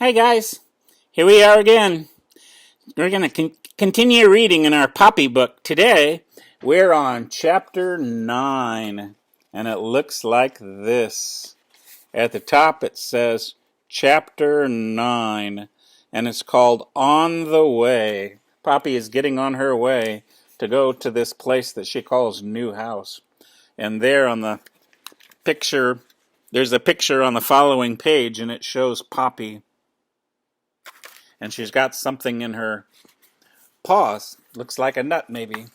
Hi guys, here we are again. We're going to continue reading in our Poppy book. Today, we're on chapter 9, and it looks like this. At the top it says chapter 9, and it's called On the Way. Poppy is getting on her way to go to this place that she calls New House. And there on the picture, there's a picture on the following page, and it shows Poppy. And she's got something in her paws. Looks like a nut, maybe.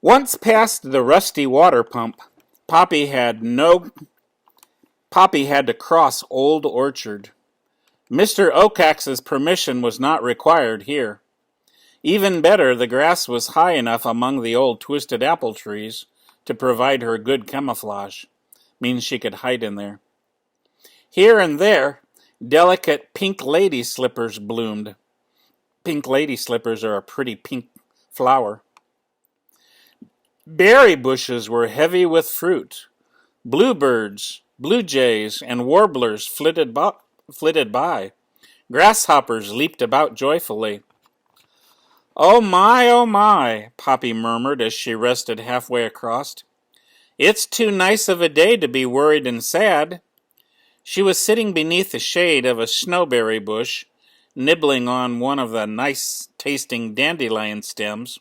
Once past the rusty water pump, Poppy had to cross Old Orchard. Mr. Oacax's permission was not required here. Even better, the grass was high enough among the old twisted apple trees to provide her good camouflage. Means she could hide in there. Here and there, delicate pink lady slippers bloomed. Pink lady slippers are a pretty pink flower. Berry bushes were heavy with fruit. Bluebirds, blue jays, and warblers flitted by. Grasshoppers leaped about joyfully. Oh my, Poppy murmured as she rested halfway across. It's too nice of a day to be worried and sad. She was sitting beneath the shade of a snowberry bush, nibbling on one of the nice-tasting dandelion stems.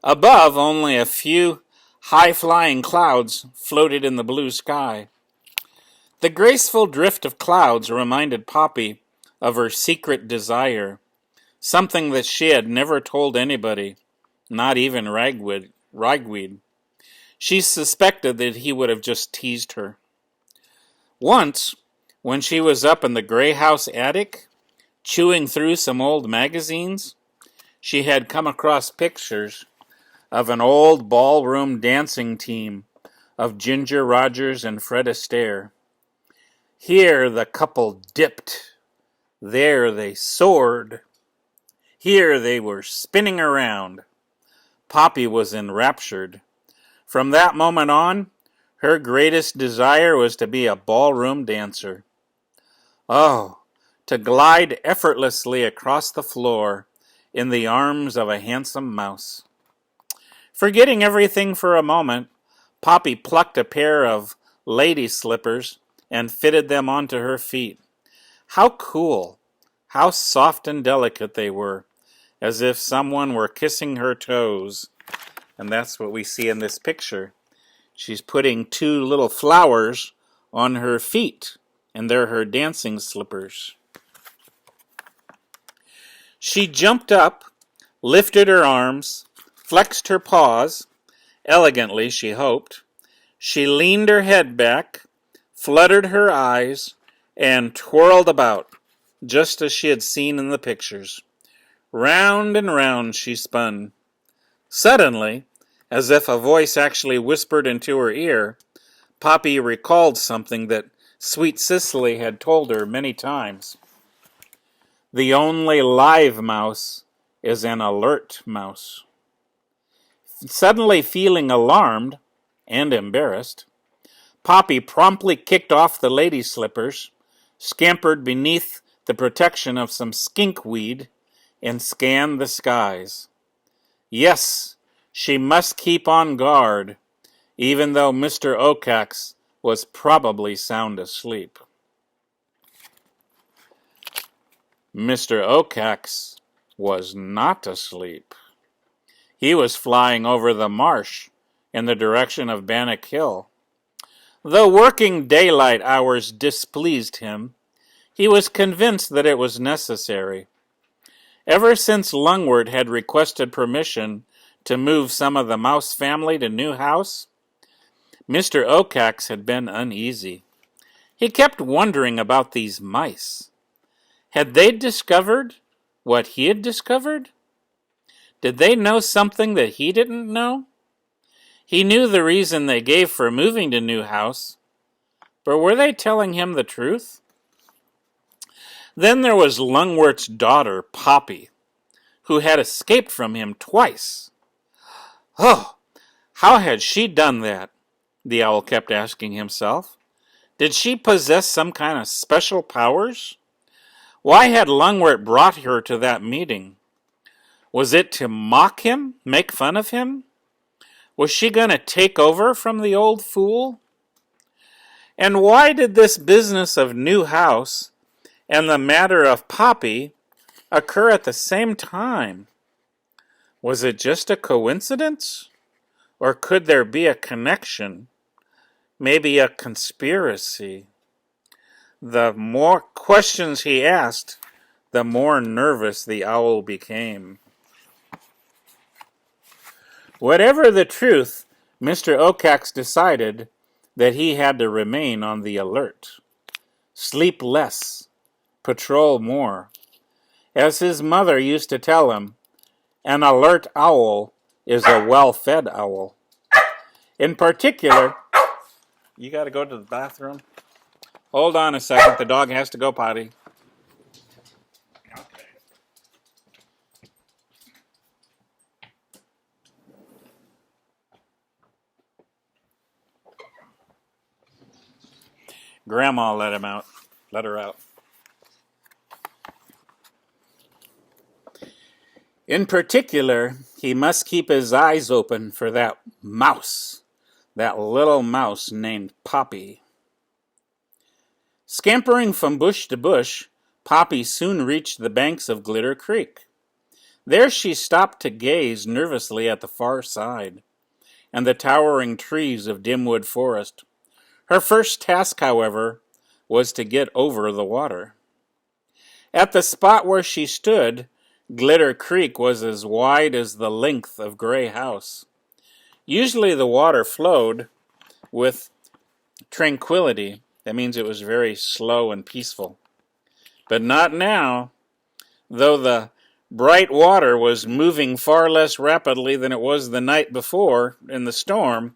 Above, only a few high-flying clouds floated in the blue sky. The graceful drift of clouds reminded Poppy of her secret desire, something that she had never told anybody, not even Ragweed. She suspected that he would have just teased her. Once, when she was up in the gray house attic, chewing through some old magazines, she had come across pictures of an old ballroom dancing team of Ginger Rogers and Fred Astaire. Here the couple dipped. There they soared. Here they were spinning around. Poppy was enraptured. From that moment on, her greatest desire was to be a ballroom dancer. Oh, to glide effortlessly across the floor in the arms of a handsome mouse. Forgetting everything for a moment, Poppy plucked a pair of lady slippers and fitted them onto her feet. How cool, how soft and delicate they were, as if someone were kissing her toes. And that's what we see in this picture. She's putting two little flowers on her feet, and they're her dancing slippers. She jumped up, lifted her arms, flexed her paws, elegantly, she hoped. She leaned her head back, fluttered her eyes, and twirled about, just as she had seen in the pictures. Round and round she spun. Suddenly, as if a voice actually whispered into her ear, Poppy recalled something that sweet Cicely had told her many times. The only live mouse is an alert mouse. Suddenly feeling alarmed and embarrassed, Poppy promptly kicked off the lady slippers, scampered beneath the protection of some skinkweed, and scanned the skies. Yes, she must keep on guard, even though Mr. Oacax was probably sound asleep. Mr. Oacax was not asleep. He was flying over the marsh in the direction of Bannock Hill. Though working daylight hours displeased him, he was convinced that it was necessary. Ever since Lungwort had requested permission to move some of the mouse family to New House, Mr. Oacax had been uneasy. He kept wondering about these mice. Had they discovered what he had discovered? Did they know something that he didn't know? He knew the reason they gave for moving to New House, but were they telling him the truth? Then there was Lungwort's daughter, Poppy, who had escaped from him twice. Oh, how had she done that? The owl kept asking himself. Did she possess some kind of special powers? Why had Lungwort brought her to that meeting? Was it to mock him, make fun of him? Was she going to take over from the old fool? And why did this business of new house and the matter of Poppy occur at the same time? Was it just a coincidence? Or could there be a connection? Maybe a conspiracy? The more questions he asked, the more nervous the owl became. Whatever the truth, Mr. Okax decided that he had to remain on the alert. Sleep less, patrol more. As his mother used to tell him, an alert owl is a well-fed owl. In particular, you got to go to the bathroom? Hold on a second, the dog has to go potty. Okay. Grandma let him out. Let her out. In particular, he must keep his eyes open for that mouse, that little mouse named Poppy. Scampering from bush to bush, Poppy soon reached the banks of Glitter Creek. There she stopped to gaze nervously at the far side and the towering trees of Dimwood Forest. Her first task, however, was to get over the water. At the spot where she stood, Glitter Creek was as wide as the length of Gray House. Usually the water flowed with tranquility. That means it was very slow and peaceful. But not now. Though the bright water was moving far less rapidly than it was the night before in the storm,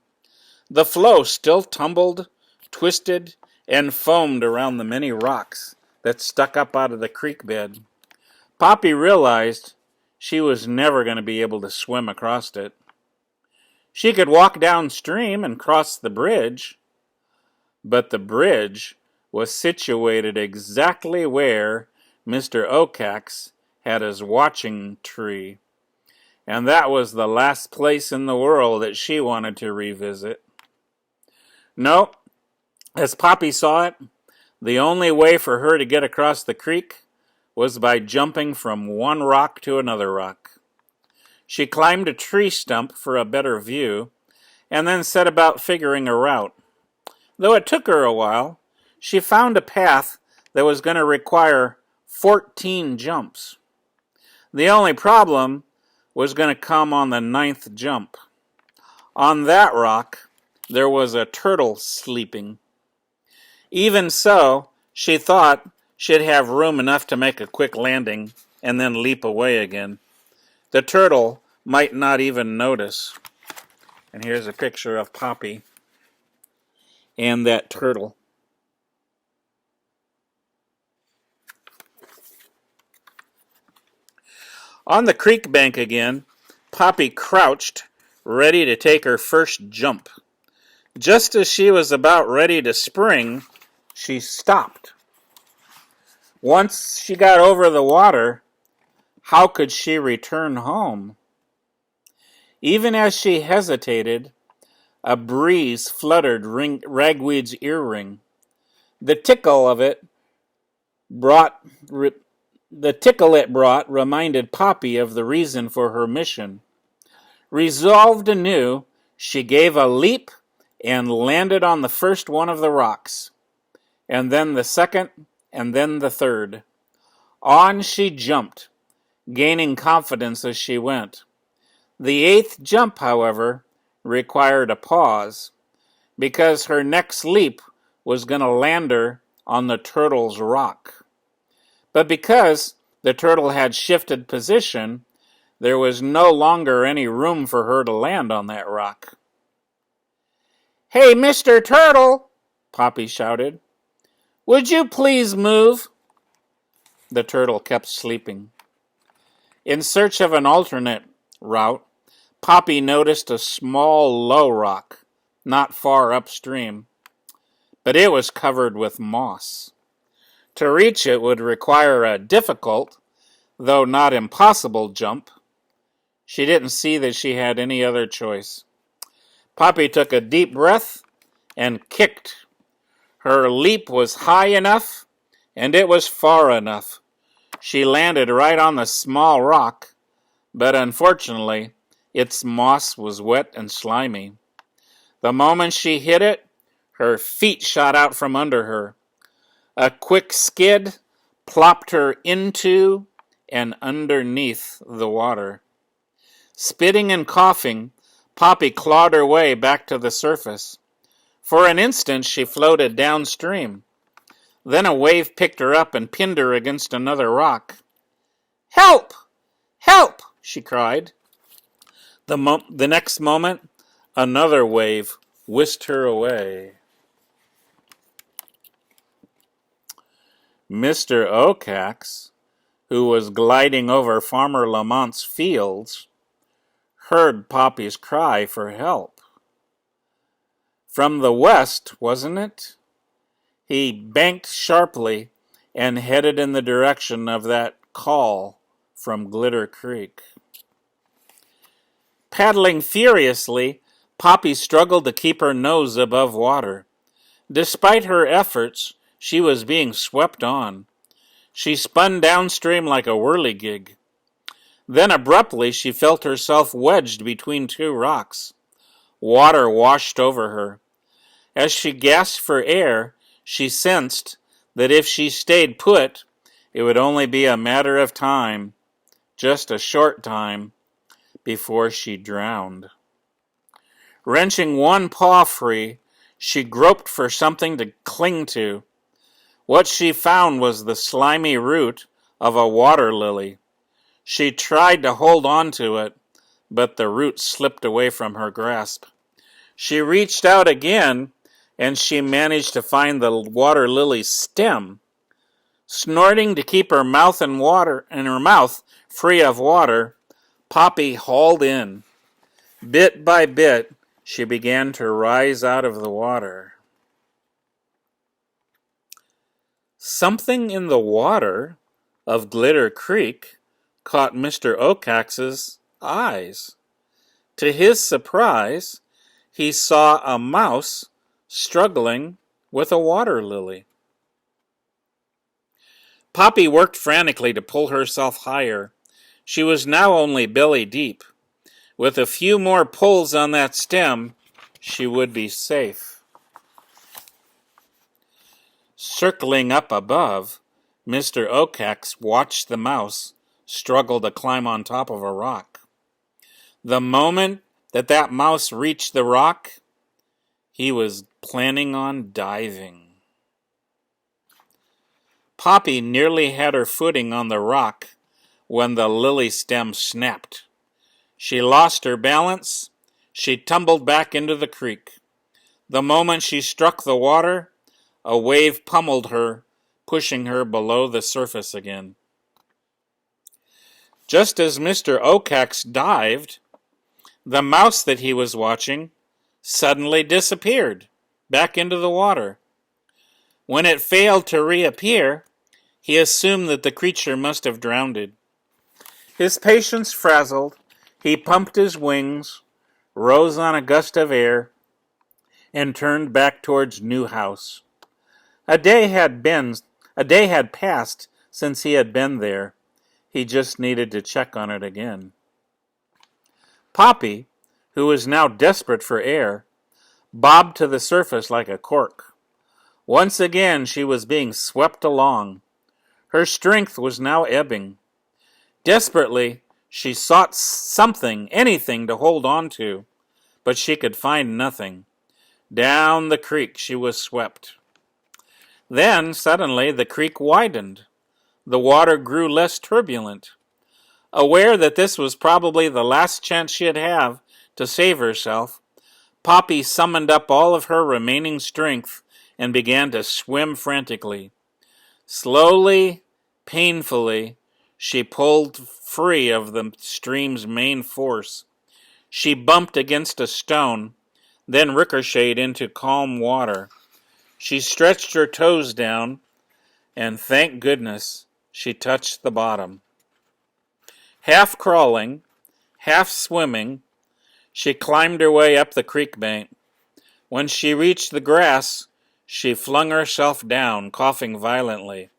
the flow still tumbled, twisted, and foamed around the many rocks that stuck up out of the creek bed. Poppy realized she was never going to be able to swim across it. She could walk downstream and cross the bridge, but the bridge was situated exactly where Mr. Okax had his watching tree, and that was the last place in the world that she wanted to revisit. No, as Poppy saw it, the only way for her to get across the creek was by jumping from one rock to another rock. She climbed a tree stump for a better view, and then set about figuring a route. Though it took her a while, she found a path that was going to require 14 jumps. The only problem was going to come on the 9th jump. On that rock, there was a turtle sleeping. Even so, she thought she'd have room enough to make a quick landing and then leap away again. The turtle might not even notice. And here's a picture of Poppy and that turtle. On the creek bank again, Poppy crouched, ready to take her first jump. Just as she was about ready to spring, she stopped. Once she got over the water, how could she return home? Even as she hesitated, a breeze fluttered Ragweed's earring. The tickle it brought reminded Poppy of the reason for her mission. Resolved anew, she gave a leap and landed on the first one of the rocks, and then the second, and then the third. On she jumped, gaining confidence as she went. The 8th jump, however, required a pause, because her next leap was going to land her on the turtle's rock. But because the turtle had shifted position, there was no longer any room for her to land on that rock. "Hey, Mr. Turtle," Poppy shouted, "would you please move?" The turtle kept sleeping. In search of an alternate route, Poppy noticed a small low rock, not far upstream. but it was covered with moss. To reach it would require a difficult, though not impossible, jump. She didn't see that she had any other choice. Poppy took a deep breath and kicked. Her leap was high enough, and it was far enough. She landed right on the small rock, but unfortunately, its moss was wet and slimy. The moment she hit it, her feet shot out from under her. A quick skid plopped her into and underneath the water. Spitting and coughing, Poppy clawed her way back to the surface. For an instant, she floated downstream. Then a wave picked her up and pinned her against another rock. "Help! Help!" she cried. The next moment, another wave whisked her away. Mr. Oacax, who was gliding over Farmer Lamont's fields, heard Poppy's cry for help. From the west, wasn't it? He banked sharply and headed in the direction of that call from Glitter Creek. Paddling furiously, Poppy struggled to keep her nose above water. Despite her efforts, she was being swept on. She spun downstream like a whirligig. Then abruptly she felt herself wedged between two rocks. Water washed over her. As she gasped for air, she sensed that if she stayed put, it would only be a matter of time, just a short time, before she drowned. Wrenching one paw free, she groped for something to cling to. What she found was the slimy root of a water lily. She tried to hold on to it, but the root slipped away from her grasp. She reached out again, and she managed to find the water lily's stem. Snorting to keep her mouth free of water, Poppy hauled in. Bit by bit, she began to rise out of the water. Something in the water of Glitter Creek caught Mr. Oacax's eyes. To his surprise, he saw a mouse struggling with a water lily. Poppy worked frantically to pull herself higher. She was now only belly deep. With a few more pulls on that stem, she would be safe. Circling up above, Mr. Oacax watched the mouse struggle to climb on top of a rock. The moment that mouse reached the rock, he was planning on diving. Poppy nearly had her footing on the rock when the lily stem snapped. She lost her balance. She tumbled back into the creek. The moment she struck the water, a wave pummeled her, pushing her below the surface again. Just as Mr. Oacax dived, the mouse that he was watching suddenly disappeared back into the water. When it failed to reappear, he assumed that the creature must have drowned. His patience frazzled, he pumped his wings, rose on a gust of air, and turned back towards Newhouse. A day had passed since he had been there. He just needed to check on it again. Poppy, who was now desperate for air, bobbed to the surface like a cork. Once again she was being swept along. Her strength was now ebbing. Desperately, she sought something, anything to hold on to, but she could find nothing. Down the creek she was swept. Then, suddenly, the creek widened. The water grew less turbulent. Aware that this was probably the last chance she'd have to save herself, Poppy summoned up all of her remaining strength and began to swim frantically. Slowly, painfully, she pulled free of the stream's main force. She bumped against a stone, then ricocheted into calm water. She stretched her toes down, and thank goodness she touched the bottom. Half crawling, half swimming, she climbed her way up the creek bank. When she reached the grass, she flung herself down, coughing violently.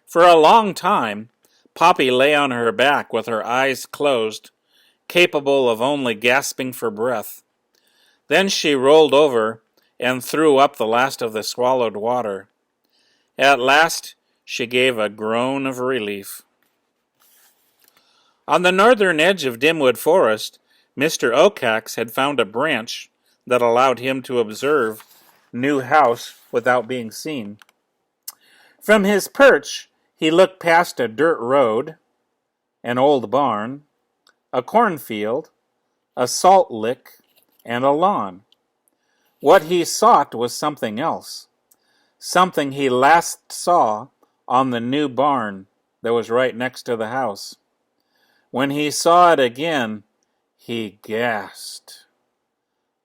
For a long time, Poppy lay on her back with her eyes closed, capable of only gasping for breath. Then she rolled over and threw up the last of the swallowed water. At last, she gave a groan of relief. On the northern edge of Dimwood Forest, Mr. Oacax had found a branch that allowed him to observe New House without being seen. From his perch, he looked past a dirt road, an old barn, a cornfield, a salt lick, and a lawn. What he sought was something else, something he last saw on the new barn that was right next to the house. When he saw it again, he gasped.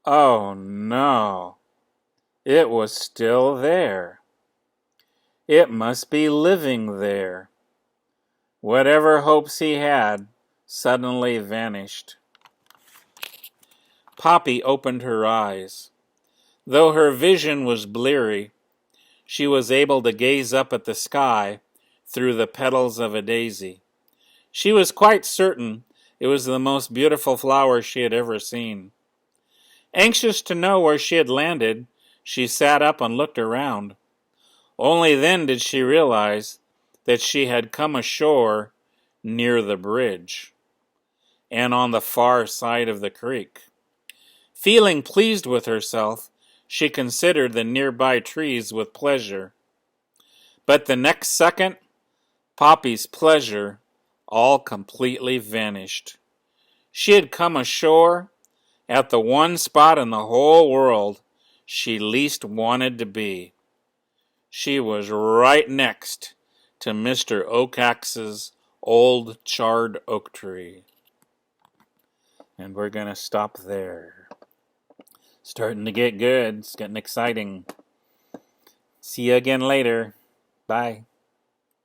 Oh no, it was still there. It must be living there. Whatever hopes he had suddenly vanished. Poppy opened her eyes. Though her vision was bleary, she was able to gaze up at the sky through the petals of a daisy. She was quite certain it was the most beautiful flower she had ever seen. Anxious to know where she had landed, she sat up and looked around. Only then did she realize that she had come ashore near the bridge and on the far side of the creek. Feeling pleased with herself, she considered the nearby trees with pleasure. But the next second, Poppy's pleasure all completely vanished. She had come ashore at the one spot in the whole world she least wanted to be. She was right next to Mr. Oacax's old charred oak tree. And we're going to stop there. Starting to get good. It's getting exciting. See you again later. Bye.